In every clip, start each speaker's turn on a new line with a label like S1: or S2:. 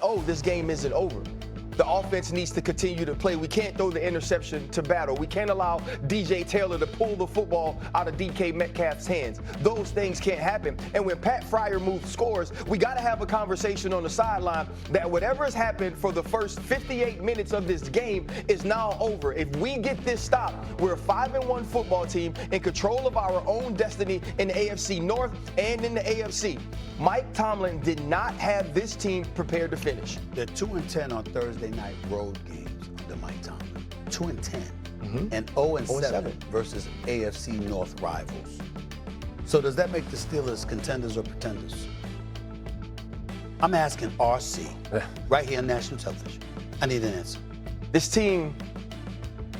S1: Oh, this game isn't over. The offense needs to continue to play. We can't throw the interception to battle. We can't allow DJ Taylor to pull the football out of DK Metcalf's hands. Those things can't happen. And when Pat Fryer scores, we got to have a conversation on the sideline that whatever has happened for the first 58 minutes of this game is now over. If we get this stop, we're a 5-1 football team in control of our own destiny in the AFC North and in the AFC. Mike Tomlin did not have this team prepared to finish.
S2: They're 2-10 on Thursday night road games under Mike Tomlin. 2-10 and 0-7 versus AFC North rivals. So does that make the Steelers contenders or pretenders? I'm asking RC right here on national television. I need an answer.
S1: This team,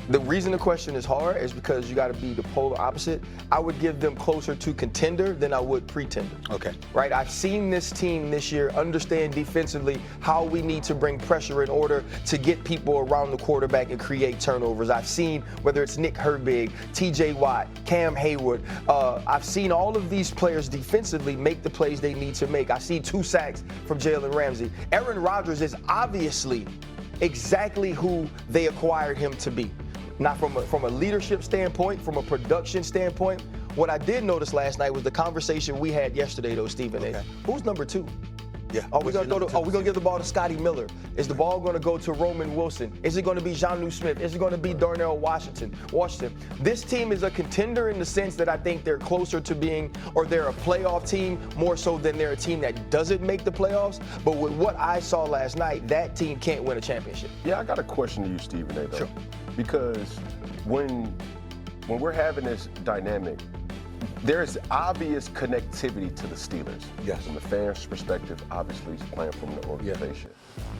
S1: the reason the question is hard is because you got to be the polar opposite. I would give them closer to contender than I would pretender.
S2: Okay.
S1: Right? I've seen this team this year understand defensively how we need to bring pressure in order to get people around the quarterback and create turnovers. I've seen whether it's Nick Herbig, TJ Watt, Cam Hayward. I've seen all of these players defensively make the plays they need to make. I see 2 sacks from Jalen Ramsey. Aaron Rodgers is obviously exactly who they acquired him to be. Not from a leadership standpoint, from a production standpoint. What I did notice last night was the conversation we had yesterday, though, Stephen. Okay. Who's number 2?
S2: Yeah.
S1: Are we gonna give the ball to Scotty Miller? Is the ball gonna go to Roman Wilson? Is it gonna be Jonnu Smith? Is it gonna be Darnell Washington? This team is a contender in the sense that I think they're closer to being, or they're a playoff team more so than they're a team that doesn't make the playoffs. But with what I saw last night, that team can't win a championship.
S3: Yeah, I got a question to you, Stephen A.
S1: Sure.
S3: Because when we're having this dynamic, there's obvious connectivity to the Steelers.
S2: Yes.
S3: From the fans' perspective, obviously, he's playing from the organization.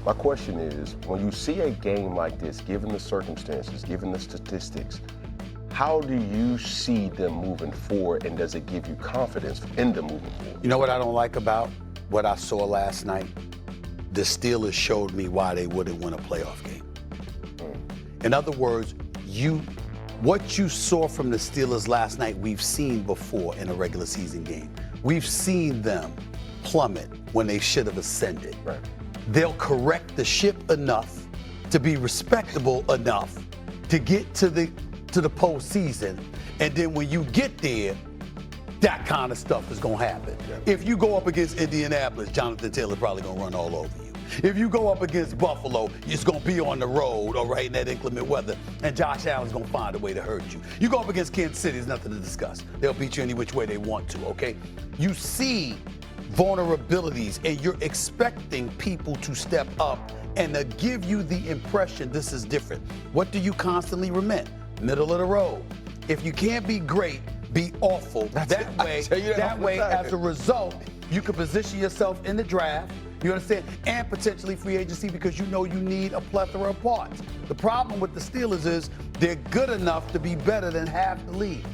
S3: My question is, when you see a game like this, given the circumstances, given the statistics, how do you see them moving forward, and does it give you confidence in them moving forward?
S2: You know what I don't like about what I saw last night? The Steelers showed me why they wouldn't win a playoff game. In other words, what you saw from the Steelers last night, we've seen before in a regular season game. We've seen them plummet when they should have ascended.
S3: Right.
S2: They'll correct the ship enough to be respectable enough to get to the postseason, and then when you get there, that kind of stuff is going to happen. Yeah. If you go up against Indianapolis, Jonathan Taylor's probably going to run all over you. If you go up against Buffalo, it's going to be on the road, all right, in that inclement weather, and Josh Allen's going to find a way to hurt you. You go up against Kansas City, there's nothing to discuss. They'll beat you any which way they want to, okay? You see vulnerabilities, and you're expecting people to step up and to give you the impression this is different. What do you constantly lament? Middle of the road. If you can't be great, be awful. That way, as a result, you can position yourself in the draft, you understand, and potentially free agency, because you know you need a plethora of parts. The problem with the Steelers is they're good enough to be better than half the league,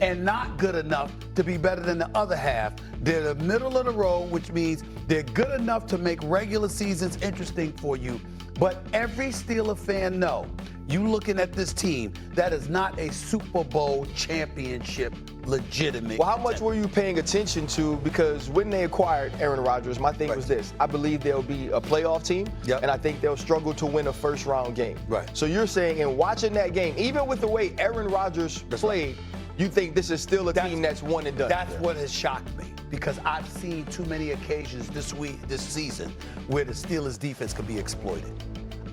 S2: and not good enough to be better than the other half. They're the middle of the road, which means they're good enough to make regular seasons interesting for you. But every Steeler fan know, you looking at this team, that is not a Super Bowl championship legitimate.
S1: Well, how much were you paying attention to? Because when they acquired Aaron Rodgers, my thing was this. I believe they'll be a playoff team, and I think they'll struggle to win a first-round game.
S2: Right.
S1: So you're saying, in watching that game, even with the way Aaron Rodgers played, you think this is still a team that's one and done?
S2: That's what has shocked me, because I've seen too many occasions this season, where the Steelers' defense could be exploited.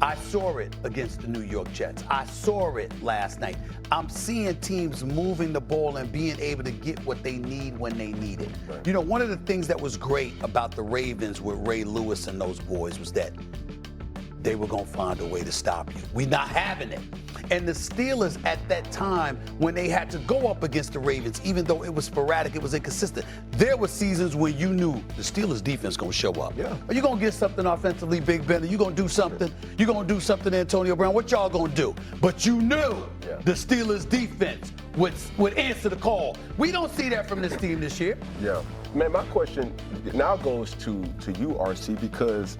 S2: I saw it against the New York Jets. I saw it last night. I'm seeing teams moving the ball and being able to get what they need when they need it. Right. You know, one of the things that was great about the Ravens with Ray Lewis and those boys was that they were going to find a way to stop you. We're not having it. And the Steelers at that time, when they had to go up against the Ravens, even though it was sporadic, it was inconsistent, there were seasons when you knew the Steelers defense going to show up.
S3: Yeah.
S2: Are you going to get something offensively, Big Ben? Are you going to do something? You're going to do something, Antonio Brown? What y'all going to do? But you knew the Steelers defense would answer the call. We don't see that from this team this year.
S3: Yeah. Man, my question now goes to you, RC, because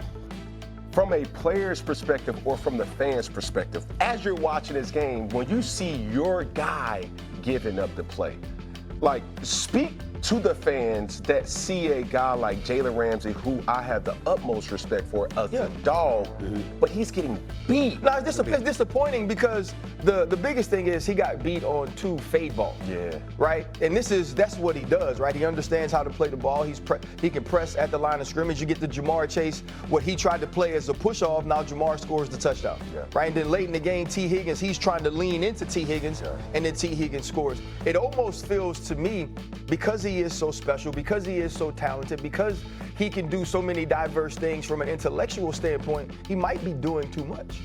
S3: from a player's perspective or from the fans' perspective, as you're watching this game, when you see your guy giving up the play, like, speak to the fans that see a guy like Jalen Ramsey, who I have the utmost respect for as a dog, but he's getting beat.
S1: No, it's disappointing because the biggest thing is he got beat on 2 fade balls.
S3: Yeah.
S1: Right? And that's what he does, right? He understands how to play the ball. He can press at the line of scrimmage. You get the Jamar Chase, what he tried to play as a push-off, now Jamar scores the touchdown.
S3: Yeah.
S1: Right? And then late in the game, T. Higgins, he's trying to lean into T. Higgins, and then T. Higgins scores. It almost feels to me, because he is so special, because he is so talented, because he can do so many diverse things from an intellectual standpoint, he might be doing too much.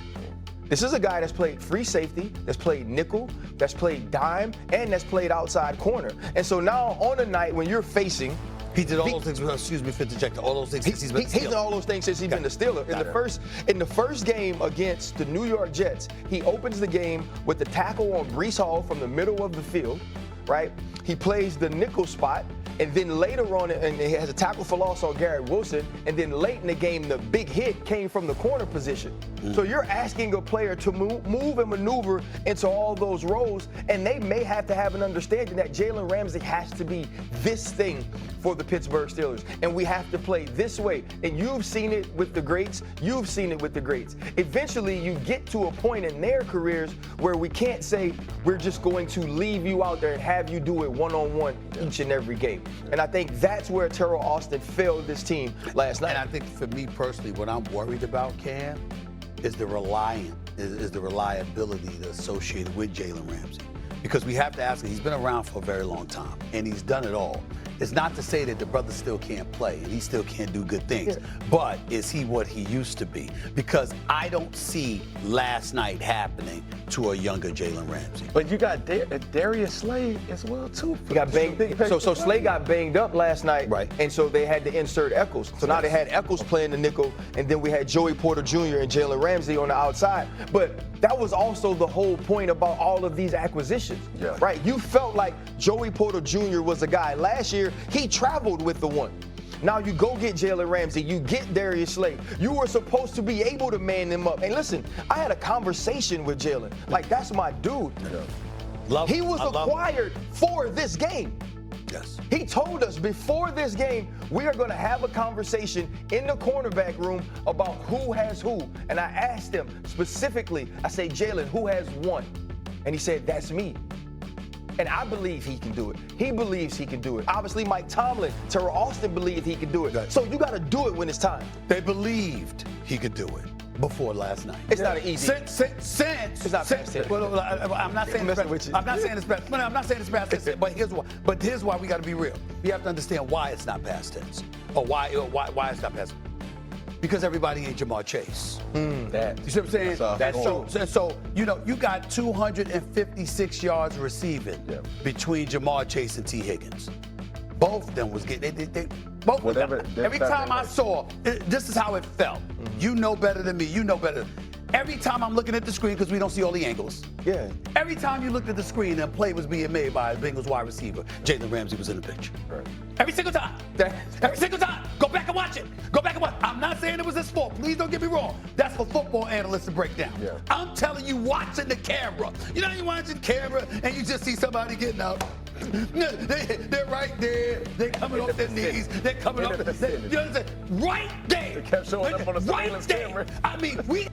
S1: This is a guy that's played free safety, that's played nickel, that's played dime, and that's played outside corner. And so now on a night when you're facing,
S2: he did all those things. Excuse me for interjecting. All those things since he's been the Steeler.
S1: He's done all those things since he's been the Steeler. In the first game against the New York Jets, he opens the game with the tackle on Breece Hall from the middle of the field, right? He plays the nickel spot, and then later on, and he has a tackle for loss on Garrett Wilson, and then late in the game, the big hit came from the corner position. So you're asking a player to move and maneuver into all those roles, and they may have to have an understanding that Jalen Ramsey has to be this thing for the Pittsburgh Steelers, and we have to play this way. And you've seen it with the greats. You've seen it with the greats. Eventually, you get to a point in their careers where we can't say we're just going to leave you out there and have you do it one-on-one each and every game. And I think that's where Terrell Austin failed this team last night.
S2: And I think for me personally, what I'm worried about, Cam, is the reliability that's associated with Jalen Ramsey. Because we have to ask him, he's been around for a very long time, and he's done it all. It's not to say that the brother still can't play and he still can't do good things, but is he what he used to be? Because I don't see last night happening to a younger Jalen Ramsey.
S3: But you got Darius Slay as well, too.
S1: He got banged. So Slay got banged up last night,
S2: right?
S1: And so they had to insert Eccles. So now they had Eccles playing the nickel, and then we had Joey Porter Jr. and Jalen Ramsey on the outside. But that was also the whole point about all of these acquisitions, right? You felt like Joey Porter Jr. was a guy. Last year, he traveled with the one. Now you go get Jalen Ramsey, you get Darius Slay. You were supposed to be able to man them up. And listen, I had a conversation with Jalen. Like, that's my dude. He was acquired for this game.
S2: Yes.
S1: He told us before this game, we are going to have a conversation in the cornerback room about who has who. And I asked him specifically, I said, Jalen, who has one? And he said, that's me. And I believe he can do it. He believes he can do it. Obviously, Mike Tomlin, Terrell Austin believed he could do it.
S2: Right.
S1: So you got to do it when it's time.
S2: They believed he could do it before last night.
S1: It's not an easy.
S2: It's
S1: not past tense.
S2: Well, I'm not saying it's bad. I'm not saying it's bad. I'm not saying it's past tense. But here's why we got to be real. We have to understand why it's not past tense, or why it's not past tense. Because everybody ain't Jamar Chase. You see what I'm saying?
S3: That's
S2: true. So you got 256 yards receiving between Jamar Chase and T. Higgins. Both of them was getting both of them. Every time I saw, this is how it felt. You know better than me. You know better. Every time I'm looking at the screen, because we don't see all the angles.
S1: Yeah.
S2: Every time you looked at the screen and a play was being made by a Bengals wide receiver, Jalen Ramsey was in the picture.
S3: Right.
S2: Every single time. Every single time. Go back and watch it. Go back and watch. I'm not saying it was his fault. Please don't get me wrong. That's for football analysts to break down.
S3: Yeah.
S2: I'm telling you, watching the camera. You know, you're watching camera and you just see somebody getting out. They're right there. They're coming off their knees. They're coming off. You know what I'm saying? Right there.
S3: They kept showing up on the surveillance camera.
S2: I mean, we.